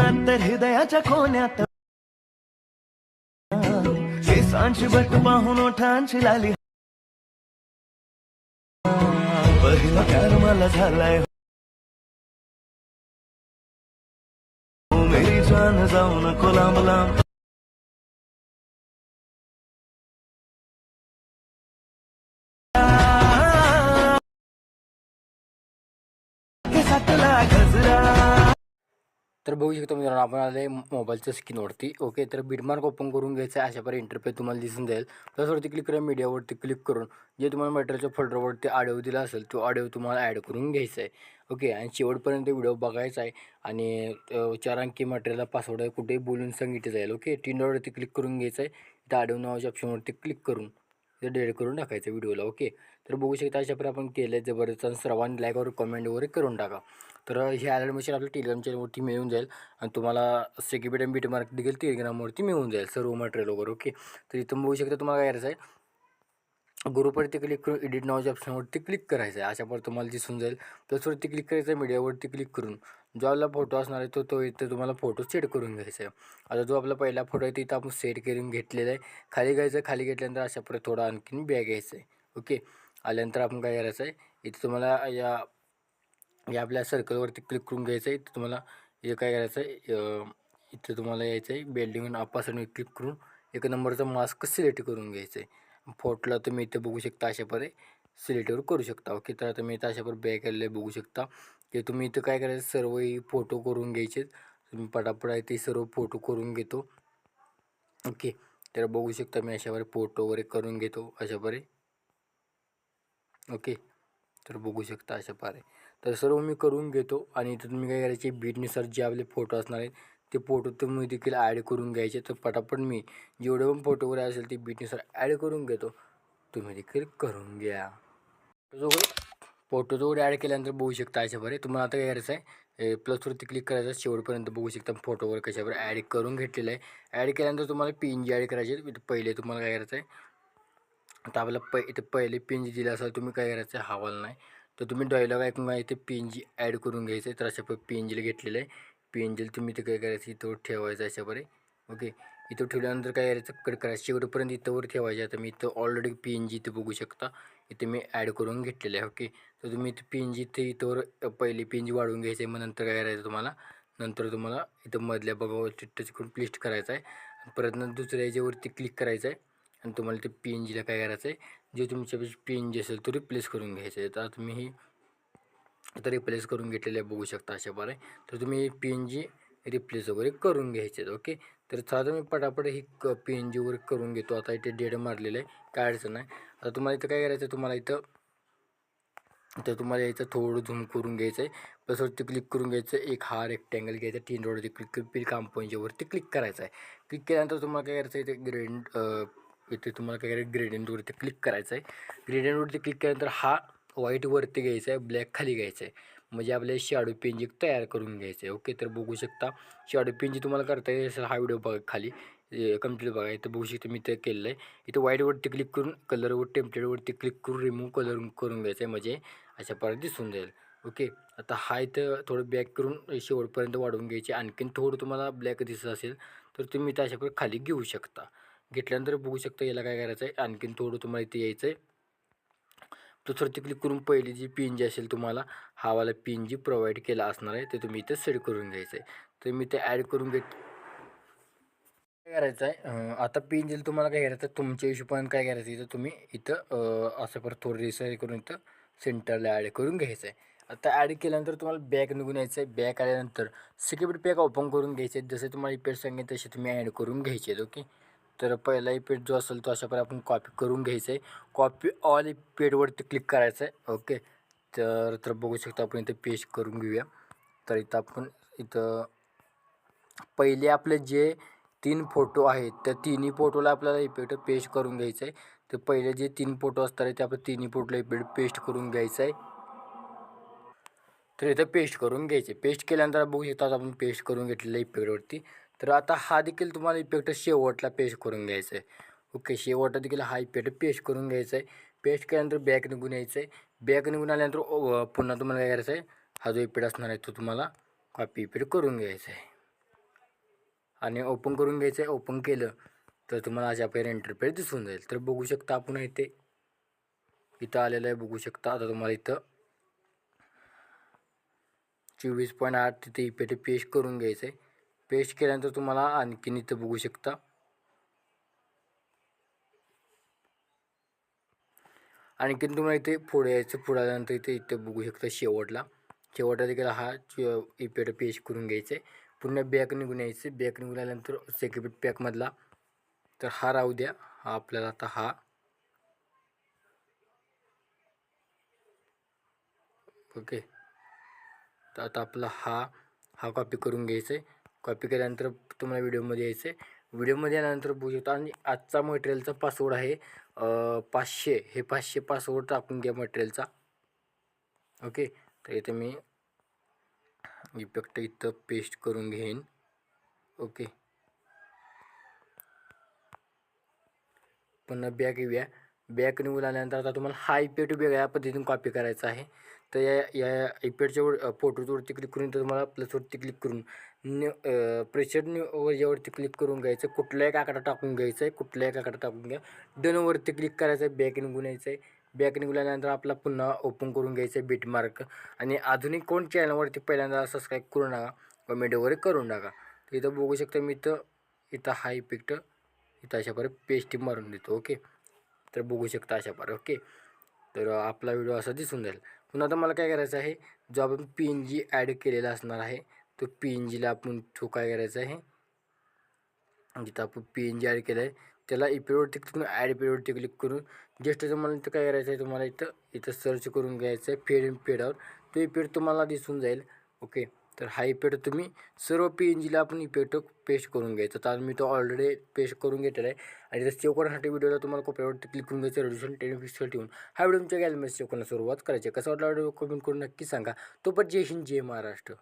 अंतर हृदयाच्या कोण्यात केसांची बट पाहून ओठांची लाली पहिला प्यार मला झालाय हो मेरी जान जाऊ नको लांब लांब केसातला गजरा तर बघू शकतो मित्रांनो आपण आले मोबाईलच्या स्क्रीनवरती. ओके, तर बिटमार्क ओपन करून घ्यायचं आहे. अशा प्रकारे इंटरफेस तुम्हाला दिसून जाईल. प्लसवरती क्लिक करा, मीडियावरती क्लिक करून जे तुम्हाला मटेरियलच्या फोल्डरवरती ऑडिओ दिला असेल तो ऑडिओ तुम्हाला ॲड करून घ्यायचा आहे. ओके, आणि शेवटपर्यंत व्हिडिओ बघायचा आहे. आणि 4 अंकी मटेरियलला पासवर्ड आहे कुठेही बोलून सांगितलं जाईल. ओके, 3 डॉटवरती क्लिक करून घ्यायचं आहे. इथं ऑडिओ नावाच्या ऑप्शनवरती क्लिक करून ते डिलीट करून टाकायचं व्हिडिओला. ओके, तर बघू शकता अशा प्रकारे आपण केलं आहे. जबरदस्त सर्वांनी लाईक और कमेंट वगैरे करून टाका. तर हे अलर्ट मशीन आपल्या टेलिग्राम चॅनलवरती मिळून जाईल आणि तुम्हाला सेक्युरिटी आणि बीटमार्क देखील टेलिग्रामवरती मिळून जाईल सर्व मटेरियल वगैरे. ओके, तर इथं बघू शकता तुम्हाला काय करायचं आहे, ग्रुपवरती क्लिक करून एडिट नावाच्या ऑप्शनवरती क्लिक करायचं आहे. अशा प्रकारे तुम्हाला दिसून जाईल. प्लसवरती क्लिक करायचं आहे, मीडियावरती क्लिक करून जो आपला फोटो असणार आहे तो इथं तुम्हाला फोटो सेट करून घ्यायचा आहे. आता जो आपला पहिला फोटो आहे तिथं आपण सेट करून घेतलेला आहे. खाली घ्यायचं, खाली घेतल्यानंतर अशा प्रकारे थोडा आणखीन बॅग घ्यायचं आहे. ओके, आल्यानंतर आपण काय करायचं आहे, इथं तुम्हाला या आपल्या सर्कलवरती क्लिक करून घ्यायचं आहे. इथं तुम्हाला हे काय करायचं आहे, इथं तुम्हाला यायचं आहे बिल्डिंग अपासून क्लिक करून 1 नंबरचा मास्क सिलेक्ट करून घ्यायचं आहे. फोटोला तुम्ही इथे बघू शकता अशा प्रकारे सिलेक्टवर करू शकता. ओके, तर आता मी इथं अशा प्रकारे बॅक आलेले बघू शकता की तुम्ही इथं काय करायचं, सर्व फोटो करून घ्यायचे. तुम्ही पटापट आहे ते सर्व फोटो करून घेतो. ओके, तर बघू शकता मी अशा प्रकारे फोटो वगैरे करून घेतो अशा प्रकारे. ओके, तर बघू शकता अशा प्रकारे तर सर्व मी करून घेतो. आणि इथं तुम्ही काय करायचे, बीटनुसार जे आपले फोटो असणार आहेत ते फोटो तुम्ही देखील ॲड करून घ्यायचे. तर पटापट मी जेवढे पण फोटो वगैरे असेल ते बीटनुसार ॲड करून घेतो, तुम्ही देखील करून घ्या. जो फोटो वगैरे ॲड केल्यानंतर बघू शकता अशा प्रकारे तुम्हाला आता काय करायचं आहे, प्लसवरती क्लिक करायचं, शेवटपर्यंत बघू शकता फोटो वगैरे कशाप्रकारे ॲड करून घेतलेलं आहे. ॲड केल्यानंतर तुम्हाला PNG ॲड करायचे. पहिले तुम्हाला काय करायचं आहे, आता आपल्याला इथे पहिले PNG दिला असेल तुम्ही काय करायचं आहे, हवाला नाही तर तुम्ही डायलॉग ऐकून इथे PNG ॲड करून घ्यायचं आहे. तर अशा PNGला घेतलेलं आहे. PNGला तुम्ही इथं काय करायचं, इथं ठेवायचं अशा प्रकारे. ओके, इथं ठेवल्यानंतर काय करायचं, कट करायचं, शेवटपर्यंत इथंवर ठेवायचं. आता मी इथं ऑलरेडी PNG इथे बघू शकता इथे मी ॲड करून घेतलेलं आहे. ओके, तर तुम्ही इथे PNG इथंवर पहिले PNG वाढवून घ्यायचं आहे. मग नंतर काय करायचं तुम्हाला, नंतर तुम्हाला इथं मधल्या बघावरती टच करून पेस्ट करायचं आहे. परत नंतर दुसऱ्या याच्यावरती क्लिक करायचं आहे आणि तुम्हाला ते PNGला काय करायचं आहे, जे तुमच्यापाशी PNG असेल तो रिप्लेस करून घ्यायचा आहे. तर तुम्ही ही आता रिप्लेस करून घेतलेले बघू शकता अशा प्रकारे. तर तुम्ही PNG रिप्लेस वगैरे करून घ्यायचे आहेत. ओके, तर साधं मी पटापट ही PNG वगैरे करून घेतो. आता इथे डेट मारलेलं आहे, काय अडचण नाही. आता तुम्हाला इथं काय करायचं आहे, तुम्हाला इथं तर तुम्हाला यायचं थोडं झूम करून घ्यायचं आहे. प्लसवरती क्लिक करून घ्यायचं, एक हा रेक्टँगल घ्यायचा, 3 डॉटवरती क्लिक करून पिल कंपोजवरती क्लिक करायचं आहे. क्लिक केल्यानंतर तुम्हाला काय करायचं आहे, इथे इथे तुम्हाला काय करायचं, ग्रेडियंटवरती क्लिक करायचं आहे. ग्रेडियंटवरती क्लिक केल्यानंतर हा व्हाईट वरती घ्यायचा आहे, ब्लॅक खाली घ्यायचं आहे. म्हणजे आपल्याला शॅडो पेंजिंग तयार करून घ्यायचं आहे. ओके, तर बघू शकता शॅडो पेंजिंग तुम्हाला करता येईल असेल, हा व्हिडिओ बघा खाली कंप्लीट बघा. इथं बघू शकता मी ते केलेलं आहे. इथं व्हाईटवरती क्लिक करून कलरवर टेम्पलेटवरती क्लिक करून रिमूव्ह कलर करून घ्यायचं आहे, म्हणजे अशा प्रकारे दिसून जाईल. ओके, आता हा इथं थोडं बॅक करून शेवटपर्यंत वाढवून घ्यायचे. आणखीन थोडं तुम्हाला ब्लॅक दिसत असेल तर तुम्ही इथं अशा प्रकारे खाली घेऊ शकता. घेतल्यानंतर बघू शकता याला काय करायचं आहे, आणखीन थोडं तुम्हाला इथे यायचं आहे. दुसरती क्लिक करून पहिली जी PNG असेल तुम्हाला हा वाला PNG प्रोव्हाइड केला असणार आहे ते तुम्ही इथं सेट करून घ्यायचं आहे. तर मी ते ॲड करून काय करायचं आहे, आता PNG तुम्हाला काय करायचं आहे, तुमच्या हिशोबाने काय करायचं इथं तुम्ही इथं असं परत थोडं रिसाईज करून इथं सेंटरला ॲड करून घ्यायचं आहे. आता ॲड केल्यानंतर तुम्हाला बॅक निघून यायचं आहे. बॅक आल्यानंतर सिक्युरिटी पॅक ओपन करून घ्यायचे आहेत. जसे तुम्हाला इफेक्ट सांगितले तसे तुम्ही ॲड करून घ्यायचे आहेत. ओके, तर पहिला इफेक्ट जो असेल तो अशा प्रकारे आपण कॉपी करून घ्यायचा आहे. कॉपी ऑल इफेक्टवरती क्लिक करायचं आहे. ओके, तर बघू शकता आपण इथं पेस्ट करून घेऊया. तर इथं आपण इथं पहिले आपले जे 3 फोटो आहेत त्या तिन्ही फोटोला आपल्याला इफेक्ट पेस्ट करून घ्यायचं आहे. तर पहिले जे 3 फोटो असतात ते आपण तिन्ही फोटोला इफेक्ट पेस्ट करून घ्यायचं आहे. तर इथं पेस्ट करून घ्यायचे. पेस्ट केल्यानंतर बघू शकता आपण पेस्ट करून घेतलेलं इफेक्टवरती. तर आता हा देखील तुम्हाला इफेक्ट शेवटला पेस्ट करून घ्यायचा आहे. ओके, शेवटला देखील हा इफेक्ट पेस्ट करून घ्यायचा आहे. पेस्ट केल्यानंतर बॅक निघून यायचं आहे. बॅक निघून आल्यानंतर पुन्हा तुम्हाला काय करायचं आहे, हा जो इफेक्ट असणार आहे तो तुम्हाला कॉपी इफेक्ट करून घ्यायचा आहे. आणि ओपन करून घ्यायचं आहे. ओपन केलं तर तुम्हाला अशा प्रकारे इंटरफेस दिसून जाईल. तर बघू शकता आपण इथं आलेलं आहे. बघू शकता आता तुम्हाला इथं 24.8 तिथे इफेक्ट पेस्ट करून घ्यायचं आहे. पेस्ट केल्यानंतर तुम्हाला आणखीन इथं बघू शकता आणखीन तुम्हाला इथे पुढे यायचं. पुढे आल्यानंतर इथे बघू शकता शेवटला देखील हा इफेक्ट पेस्ट करून घ्यायचा आहे. पुन्हा बॅक निघून यायचं. बॅक निघून आल्यानंतर सेक्युरिटी पॅकमधला तर हा राहू द्या. हा आपल्याला आता हा ओके. तर आता आपला हा कॉपी करून घ्यायचा आहे. कॉपी केल्यानंतर तुम्हाला व्हिडिओमध्ये यायचं आहे. व्हिडिओमध्ये आल्यानंतर बघू शकता आणि आजचा मटेरियलचा पासवर्ड आहे 500. हे 500 पासवर्ड टाकून घ्या मटेरियलचा. ओके. तर इथे मी इफेक्ट इथं पेस्ट करून घेईन. ओके. पुन्हा बॅक येऊया. बॅक निघून आल्यानंतर आता तुम्हाला हा इफेक्ट वेगळ्या पद्धतीने कॉपी करायचा आहे. तर या इफेक्टच्या फोटोवरती क्लिक करून तर तुम्हाला प्लसवरती क्लिक करून प्रेशर यावरती क्लिक करून घ्यायचं. कुठलाही एक आकडा टाकून घ्यायचा आहे. कुठलाही एक आकडा टाकून घ्या. डनवरती क्लिक करायचं आहे. बॅक निघून यायचं आहे. बॅक निघून आल्यानंतर आपला पुन्हा ओपन करून घ्यायचं आहे बिटमार्क. आणि अजूनही कोण चॅनलवरती पहिल्यांदा सबस्क्राईब करू नका, कमेंट वगैरे करून टाका. तर इथं बघू शकता मी इथं हा इफेक्ट इथं अशा प्रकारे पेस्ट मारून देतो. ओके. तर बघू शकता अशा प्रकारे. ओके. तर आपला व्हिडिओ असा दिसून जाईल. पुन्हा आता मला काय करायचं आहे, जो आपण PNG ॲड केलेला असणार आहे तो PNGला आपण काय करायचं आहे, जिथं आपण PNG ॲड केलं आहे त्याला इफेक्टवरती क्लिक करून ॲड इफेक्टवरती क्लिक करून जस्ट तुम्हाला इथं काय करायचं आहे, तुम्हाला इथं सर्च करून घ्यायचं आहे फेड इन फेड आउट. तो इफेक्ट तुम्हाला दिसून जाईल. ओके. तर हा इफेक्ट तुम्ही सर्व PNGला आपण इफेक्ट पेस्ट करून घ्यायचा. तर मी तो ऑलरेडी पेस्ट करून घेतलेला आहे. आणि जर सेव्ह करण्यासाठी व्हिडिओला तुम्हाला कोपऱ्यावरती क्लिक करून घ्यायचं. रेडिएशन 10 पिक्सल ठेवून हा व्हिडिओ तुमच्या गॅलरीमध्ये सेव्ह करण्यास सुरुवात करायची. कसा वाटला व्हिडिओ कमेंट करून नक्की सांगा. तो पण जय हिंद जय महाराष्ट्र.